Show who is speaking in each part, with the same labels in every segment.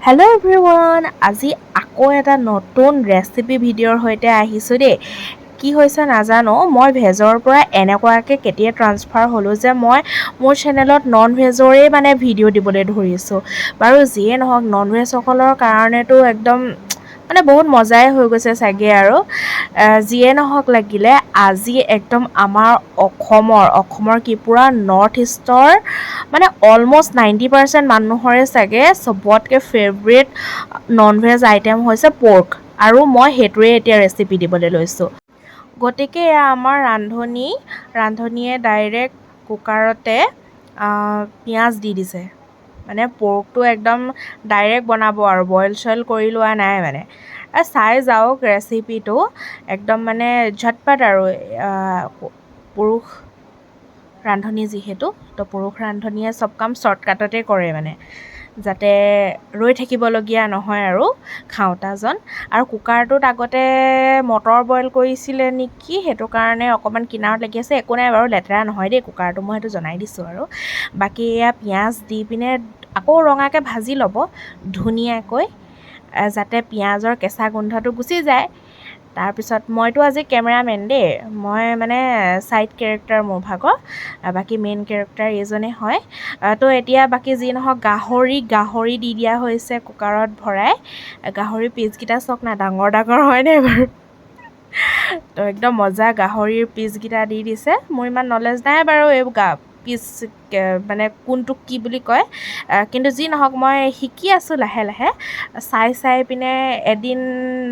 Speaker 1: Hello' everyone, আজি আকৌ এটা নতুন ৰেচিপি ভিডিঅ'ৰ সৈতে আহিছোঁ দেই। কি হৈছে নাজানো, মই ভেজৰ পৰা এনেকুৱাকৈ কেতিয়া ট্ৰান্সফাৰ হ'লোঁ যে মই মোৰ চেনেলত নন ভেজৰেই মানে ভিডিঅ' দিবলৈ ধৰিছোঁ। বাৰু যিয়ে নহওক, নন ভেজসকলৰ কাৰণেতো একদম মানে বহুত মজাই হৈ গৈছে চাগে আৰু। যিয়ে নহওক লাগিলে আজি একদম আমাৰ অসমৰ কি পুৰা নৰ্থ ইষ্টৰ মানে অলমষ্ট 90% মানুহৰে চাগে চবতকৈ ফেভৰেট নন ভেজ আইটেম হৈছে পৰ্ক, আৰু মই সেইটোৱে এতিয়া ৰেচিপি দিবলৈ লৈছোঁ। গতিকে এয়া আমাৰ ৰান্ধনীয়ে ডাইৰেক্ট কুকাৰতে পিঁয়াজ দি দিছে। মানে পৰ্কটো একদম ডাইৰেক্ট বনাব আৰু বইল চইল কৰি লোৱা নাই মানে। চাই যাওক ৰেচিপিটো, একদম মানে ঝটপট আৰু। পুৰুষ ৰান্ধনী যিহেতু, তো পুৰুষ ৰান্ধনীয়ে চব কাম শ্বৰ্টকাটতে কৰে মানে, যাতে ৰৈ থাকিবলগীয়া নহয় আৰু খাওঁতাজন। আৰু কুকাৰটোত আগতে মটৰ বইল কৰিছিলে নেকি, সেইটো কাৰণে অকণমান কিনাৰত লাগি আছে। একো নাই বাৰু, লেতেৰা নহয় দেই কুকাৰটো, মই সেইটো জনাই দিছোঁ আৰু। বাকী এয়া পিঁয়াজ দি পিনে আকৌ ৰঙাকৈ ভাজি ল'ব ধুনীয়াকৈ, যাতে পিঁয়াজৰ কেঁচা গোন্ধটো গুচি যায়। তাৰপিছত মইতো আজি কেমেৰামেন দেই, মই মানে ছাইড কেৰেক্টাৰ মোৰ ভাগৰ, বাকী মেইন কেৰেক্টাৰ এইজনে হয়। তো এতিয়া বাকী যি নহওক, গাহৰি দি দিয়া হৈছে কুকাৰত ভৰাই। গাহৰি পিচকেইটা চাওক না, ডাঙৰ ডাঙৰ হয়নে বাৰু। তো একদম মজা গাহৰিৰ পিচকেইটা দি দিছে। মোৰ ইমান নলেজ নাই বাৰু এইবোৰ পিচ মানে কোনটোক কি বুলি কয়, কিন্তু যি নহওক মই শিকি আছোঁ লাহে লাহে। চাই পিনে এদিন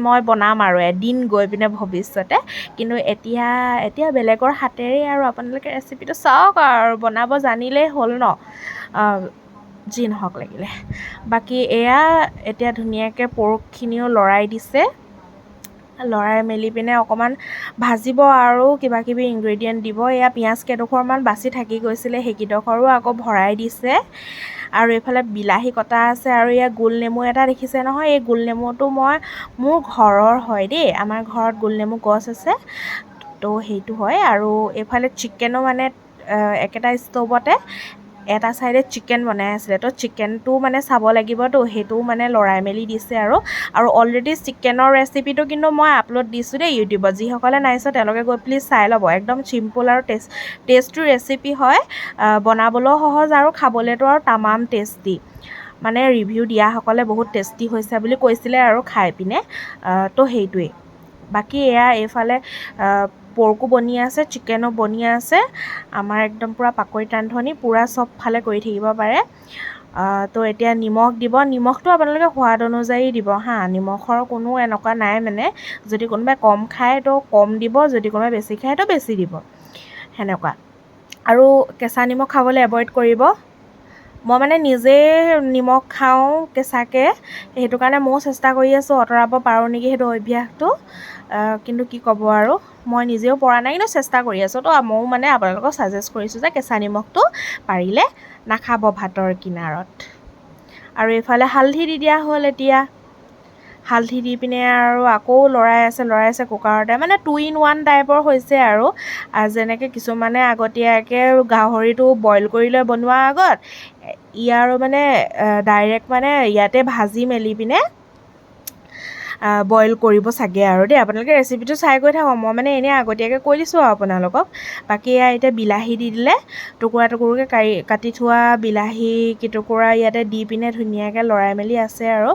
Speaker 1: মই বনাম আৰু, এদিন গৈ পিনে ভৱিষ্যতে। কিন্তু এতিয়া বেলেগৰ হাতেৰে আৰু আপোনালোকে ৰেচিপিটো চাওক আৰু, বনাব জানিলেই হ'ল ন। যি নহওক লাগিলে, বাকী এয়া এতিয়া ধুনীয়াকৈ পৰ্কখিনিও লৰাই দিছে। লৰাই মেলি পিনে অকণমান ভাজিব আৰু কিবাকিবি ইনগ্ৰেডিয়েণ্ট দিব। এয়া পিঁয়াজ কেইডোখৰমান বাচি থাকি গৈছিলে, সেইকেইডোখৰো আকৌ ভৰাই দিছে। আৰু এইফালে বিলাহী কটা আছে, আৰু এয়া গোল নেমু এটা দেখিছে নহয়, এই গোল নেমুটো মোৰ ঘৰৰ হয় দেই, আমাৰ ঘৰত গোল নেমু গছ আছে, তো সেইটো হয়। আৰু এইফালে চিকেনো মানে একেটা ষ্ট'ভতে এটা ছাইডে চিকেন বনাই আছিলে, তো চিকেনটো মানে চাব লাগিবতো, সেইটোও মানে লৰাই মেলি দিছে। আৰু অলৰেডি চিকেনৰ ৰেচিপিটো কিন্তু মই আপলোড দিছোঁ দেই ইউটিউবত, যিসকলে নাই চোৱা তেওঁলোকে গৈ প্লিজ চাই ল'ব। একদম চিম্পুল আৰু টেষ্টি ৰেচিপি হয়, বনাবলৈও সহজ আৰু খাবলৈতো আৰু তামাম টেষ্টি। মানে ৰিভিউ দিয়াসকলে বহুত টেষ্টি হৈছে বুলি কৈছিলে আৰু খাই পিনে, তো সেইটোৱেই। বাকী এয়া এইফালে পৰ্কো বনি আছে, চিকেনো বনি আছে। আমাৰ একদম পূৰা পাকৈত ৰান্ধনি, পূৰা চব ফালে কৰি থাকিব পাৰে। তো এতিয়া নিমখ দিব, নিমখটো আপোনালোকে সোৱাদ অনুযায়ী দিব হা, নিমখৰ কোনো এনেকুৱা নাই মানে। যদি কোনোবাই কম খায় তো কম দিব, যদি কোনোবাই বেছি খায় তো বেছি দিব, সেনেকুৱা। আৰু কেঁচা নিমখ খাবলৈ এভইড কৰিব। মই মানে নিজেই নিমখ খাওঁ কেঁচাকৈ, সেইটো কাৰণে ময়ো চেষ্টা কৰি আছোঁ আঁতৰাব পাৰোঁ নেকি সেইটো অভ্যাসটো। কিন্তু কি ক'ব আৰু, মই নিজেও পৰা নাই, কিন্তু চেষ্টা কৰি আছোঁ। তো ময়ো মানে আপোনালোকক ছাজেষ্ট কৰিছোঁ যে কেঁচা নিমখটো পাৰিলে নাখাব ভাতৰ কিনাৰত। আৰু এইফালে হালধি দি দিয়া হ'ল। এতিয়া হালধি দি পিনে আৰু আকৌ লৰাই আছে কুকাৰতে, মানে 2 in 1 টাইপৰ হৈছে আৰু। যেনেকৈ কিছুমানে আগতীয়াকৈ গাহৰিটো বইল কৰি লৈ বনোৱাৰ আগত আৰু মানে ডাইৰেক্ট মানে ইয়াতে ভাজি মেলি পিনে বইল কৰিব চাগে আৰু দেই। আপোনালোকে ৰেচিপিটো চাই গৈ থাকক, মই মানে এনেই আগতীয়াকৈ কৈ দিছোঁ আৰু আপোনালোকক। বাকী এতিয়া বিলাহী দি দিলে, টুকুৰা টুকুৰকৈ কাটি থোৱা বিলাহী কেইটুকুৰা ইয়াতে দি পিনে ধুনীয়াকৈ লৰাই মেলি আছে আৰু।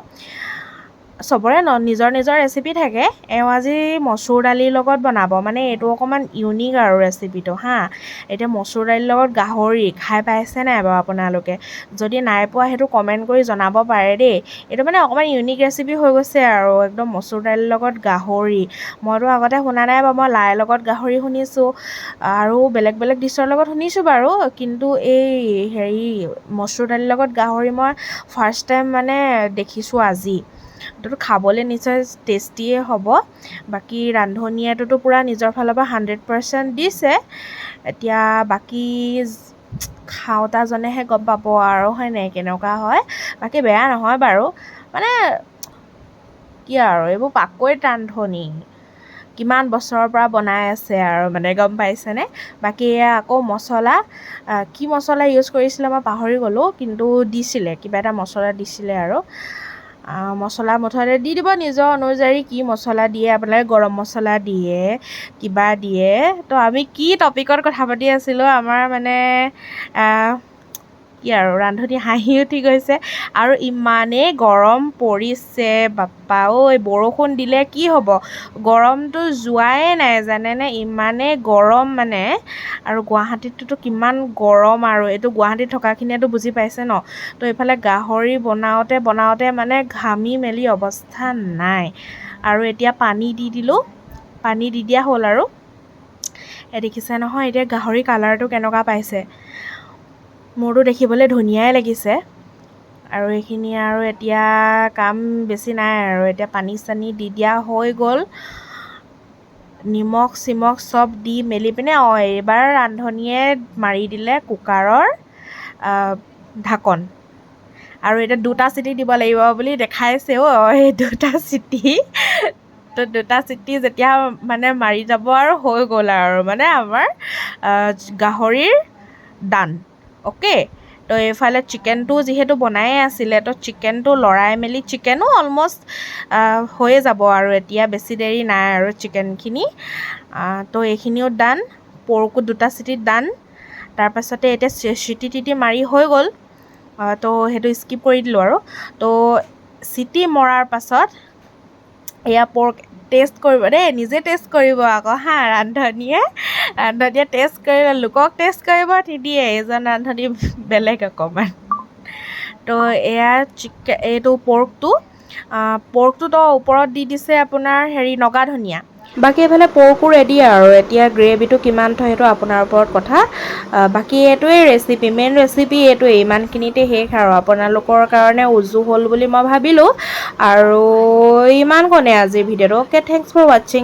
Speaker 1: চবৰে নিজৰ ৰেচিপি থাকে। এওঁ আজি মচুৰ দালিৰ লগত বনাব, মানে এইটো অকণমান ইউনিক আৰু ৰেচিপিটো হা। এতিয়া মচুৰ দালিৰ লগত গাহৰি খাই পাইছে নাই বাৰু আপোনালোকে? যদি নাই পোৱা সেইটো কমেণ্ট কৰি জনাব পাৰে দেই। এইটো মানে অকণমান ইউনিক ৰেচিপি হৈ গৈছে আৰু, একদম মচুৰ দালিৰ লগত গাহৰি। মইতো আগতে শুনা নাই বাৰু, মই লাইৰ লগত গাহৰি শুনিছোঁ আৰু বেলেগ বেলেগ ডিছৰ লগত শুনিছোঁ বাৰু, কিন্তু এই মচুৰ দালিৰ লগত গাহৰি মই ফাৰ্ষ্ট টাইম মানে দেখিছোঁ আজি। এইটো খাবলৈ নিশ্চয় টেষ্টিয়ে হ'ব। বাকী ৰান্ধনীয়েটোতো পূৰা নিজৰ ফালৰ পৰা 100% দিছে। এতিয়া বাকী খাওঁতাজনেহে গম পাব আৰু, হয় নাই কেনেকুৱা হয়। বাকী বেয়া নহয় বাৰু, মানে কি আৰু, এইবোৰ পাকৈত ৰান্ধনি, কিমান বছৰৰ পৰা বনাই আছে আৰু, মানে গম পাইছেনে। বাকী এয়া আকৌ মছলা, কি মছলা ইউজ কৰিছিলে মই পাহৰি গ'লোঁ, কিন্তু দিছিলে কিবা এটা মছলা দিছিলে আৰু। মছলা মুঠতে দি দিব নিজৰ অনুযায়ী কি মছলা দিয়ে আপোনালোকে গৰম মছলা দিয়ে কিবা দিয়ে তো আমি কি টপিকত কথা পাতি আছিলোঁ আমাৰ মানে কি আৰু ৰান্ধনি হাঁহি উঠি গৈছে আৰু ইমানেই গৰম পৰিছে বাপ্পা ঐ বৰষুণ দিলে কি হ'ব গৰমটো যোৱাই নাই জানেনে ইমানেই গৰম মানে আৰু গুৱাহাটীততো কিমান গৰম আৰু এইটো গুৱাহাটীত থকাখিনিয়েতো বুজি পাইছে ন তো এইফালে গাহৰি বনাওঁতে মানে ঘামি মেলি অৱস্থা নাই আৰু এতিয়া পানী দি দিলোঁ পানী দি দিয়া হ'ল আৰু দেখিছে নহয় এতিয়া গাহৰি কালাৰটো কেনেকুৱা পাইছে মোৰতো দেখিবলৈ ধুনীয়াই লাগিছে আৰু এইখিনি আৰু এতিয়া কাম বেছি নাই আৰু এতিয়া পানী চানী দি দিয়া হৈ গ'ল নিমখ চিমখ চব দি মেলি পিনে এইবাৰ ৰান্ধনীয়ে মাৰি দিলে কুকাৰৰ ঢাকন আৰু এতিয়া 2টা চিটি দিব লাগিব বুলি দেখাইছেও এই 2টা চিটি তো 2টা চিটি যেতিয়া মানে মাৰি যাব আৰু হৈ গ'ল আৰু মানে আমাৰ গাহৰিৰ ডান অ'কে তো এইফালে চিকেনটো যিহেতু বনায়ে আছিলে তো চিকেনটো লৰাই মেলি চিকেনো অলমষ্ট হৈয়ে যাব আৰু এতিয়া বেছি দেৰি নাই আৰু চিকেনখিনি তো এইখিনিও ডান পৰ্কো 2টা চিটিত ডান তাৰপাছতে এতিয়া চিটি টিটি মাৰি হৈ গ'ল তো সেইটো স্কিপ কৰি দিলোঁ আৰু তো চিটি মৰাৰ পাছত এয়া পৰ্ক টেষ্ট কৰিব দেই নিজে টেষ্ট কৰিব আকৌ ৰান্ধনীয়ে টেষ্ট কৰিব লোকক টেষ্ট কৰিব নিদিয়ে এইজন ৰান্ধনী বেলেগ অকণমান তো এয়া এইটো পৰ্কটোতো ওপৰত দি দিছে আপোনাৰ নগা ধনিয়া বাকী এইফালে পৰ্কো ৰেডি আৰু এতিয়া গ্ৰেভিটো কিমান থয় সেইটো আপোনাৰ ওপৰত কথা বাকী এইটোৱে ৰেচিপি মেইন ৰেচিপি এইটোৱে ইমানখিনিতে শেষ আৰু আপোনালোকৰ কাৰণে উজু হ'ল বুলি মই ভাবিলোঁ আৰু ইমানকণে আজিৰ ভিডিঅ'টো অ'কে থেংকছ ফৰ ৱাচিং